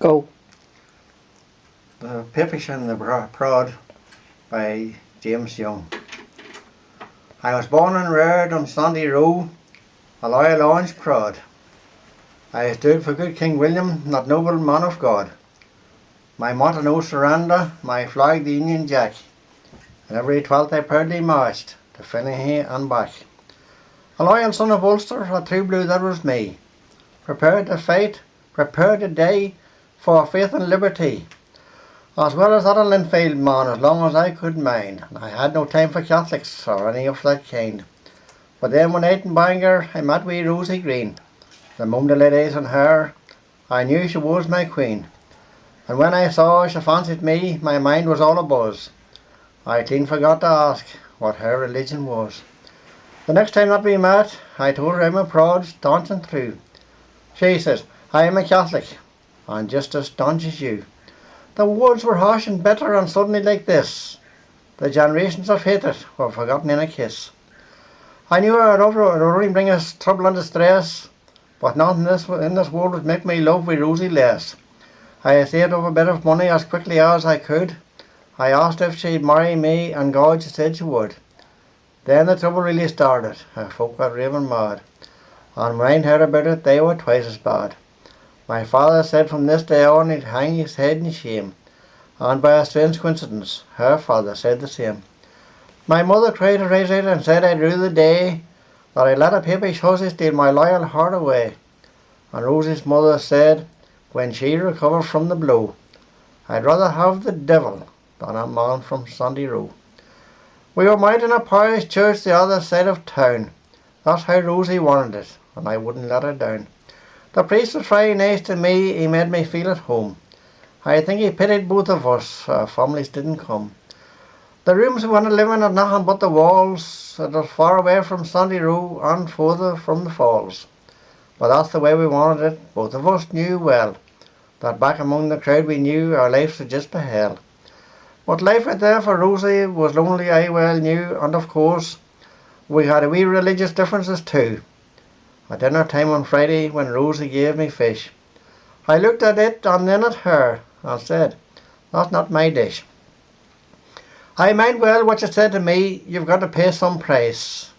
Go. The Papisher and the Prod by James Young. I was born and reared on Sandy Row, a loyal orange prod. I stood for good King William, that noble man of God. My motto no surrender, my flag the Union Jack. And every 12th I proudly marched to Kearney and back. A loyal son of Ulster, a true blue that was me. Prepared to fight, prepared to die for faith and liberty. As well as that a Linfield man, as long as I could mind. I had no time for Catholics or any of that kind. But then one night in Bangor I met wee Rosie Green. The moment I laid eyes on her, I knew she was my queen. And when I saw she fancied me, my mind was all abuzz. I clean forgot to ask what her religion was. The next time that we met, I told her I'm a prod, staunch and true. She says, I am a Catholic, and just as staunch as you. The words were harsh and bitter, and suddenly like this, the generations of hatred were forgotten in a kiss. I knew our love would only bring us trouble and distress, but nothing in this world would make me love with Rosie less. I saved up a bit of money as quickly as I could. I asked if she'd marry me, and God, she said she would. Then the trouble really started. Her folk got raving mad, and when I heard about it, they were twice as bad. My father said from this day on he'd hang his head in shame, and by a strange coincidence, her father said the same. My mother cried her eyes out and said I'd rue the day that I let a Papish hussy steal my loyal heart away. And Rosie's mother said, when she recovered from the blow, I'd rather have the devil than a man from Sandy Row. We were married in a parish church the other side of town. That's how Rosie wanted it, and I wouldn't let her down. The priest was very nice to me, he made me feel at home. I think he pitied both of us, our families didn't come. The rooms we wanted to live in had nothing but the walls. It was far away from Sandy Row and further from the falls. But that's the way we wanted it. Both of us knew well that back among the crowd we knew our lives would just be hell. But life out there for Rosie was lonely, I well knew, and of course we had a wee religious differences too. At dinner time on Friday, when Rosie gave me fish, I looked at it and then at her and said, that's not my dish. I mind well what she said to me, you've got to pay some price.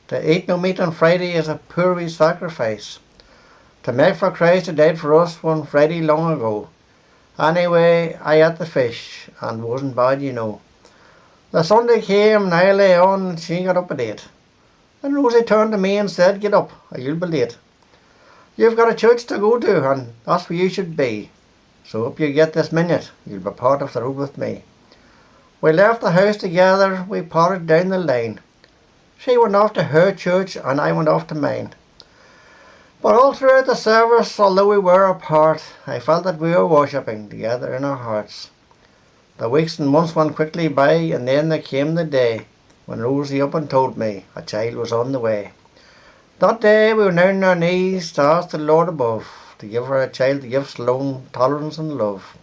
To eat no meat on Friday is a poor wee sacrifice. To make for Christ who died for us one Friday long ago. Anyway, I ate the fish, and wasn't bad, you know. The Sunday came and I lay on, and she got up at 8. And Rosie turned to me and said, get up, or you'll be late. You've got a church to go to, and that's where you should be. So up you get this minute, you'll be part of the road with me. We left the house together, we parted down the lane. She went off to her church, and I went off to mine. But all throughout the service, although we were apart, I felt that we were worshipping together in our hearts. The weeks and months went quickly by, and then there came the day when Rosie up and told me a child was on the way. That day we were down on our knees to ask the Lord above to give her a child the gifts alone, tolerance and love.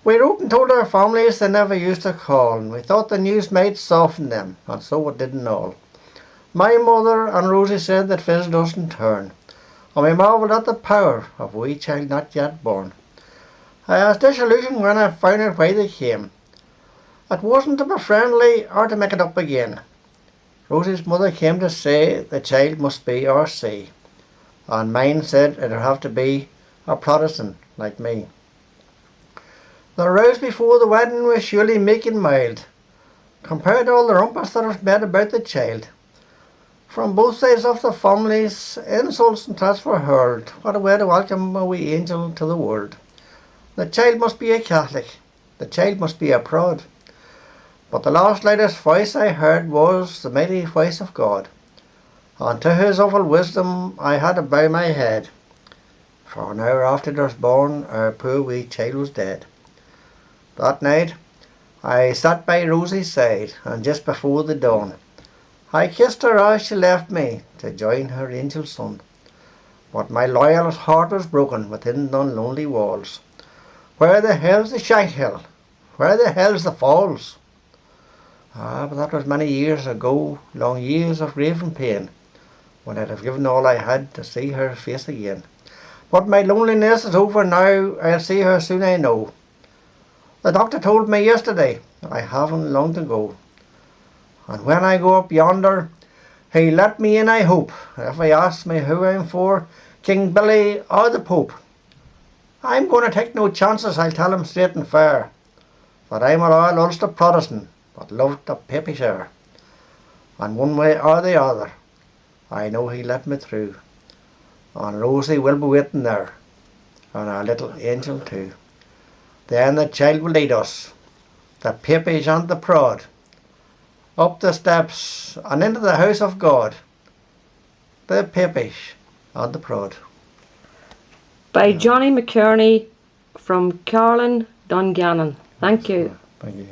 We wrote and told our families they never used to call, and we thought the news might soften them, and so it didn't all. My mother and Rosie said that visited us in turn, and we marvelled at the power of a wee child not yet born. I was disillusioned when I found out why they came. It wasn't to be friendly or to make it up again. Rosie's mother came to say the child must be R.C., and mine said it'd have to be a Protestant like me. The rows before the wedding was surely meek and mild, compared to all the rumpus that was made about the child. From both sides of the families, insults and threats were hurled. What a way to welcome a wee angel to the world. The child must be a Catholic. The child must be a prod. But the last loudest voice I heard was the mighty voice of God. And to his awful wisdom I had to bow my head. For an hour after it was born, our poor wee child was dead. That night I sat by Rosie's side, and just before the dawn, I kissed her as she left me to join her angel son. But my loyal heart was broken within the lonely walls. Where the hell's the Shankhill? Where the hell's the Falls? But that was many years ago, long years of grief and pain, when I'd have given all I had to see her face again. But my loneliness is over now, I'll see her soon I know. The doctor told me yesterday I haven't long to go. And when I go up yonder, he'll let me in I hope. If he asks me who I'm for, King Billy or the Pope, I'm going to take no chances, I'll tell him straight and fair, that I'm a loyal Ulster Protestant, but love the Papisher. And one way or the other, I know he'll let me through. And Rosie will be waiting there, and our little angel too. Then the child will lead us, the Papish and the prod, up the steps and into the house of God, the Papish and the prod. By Johnny McKearney from Carlin, Dungannon. Thank you. Thank you.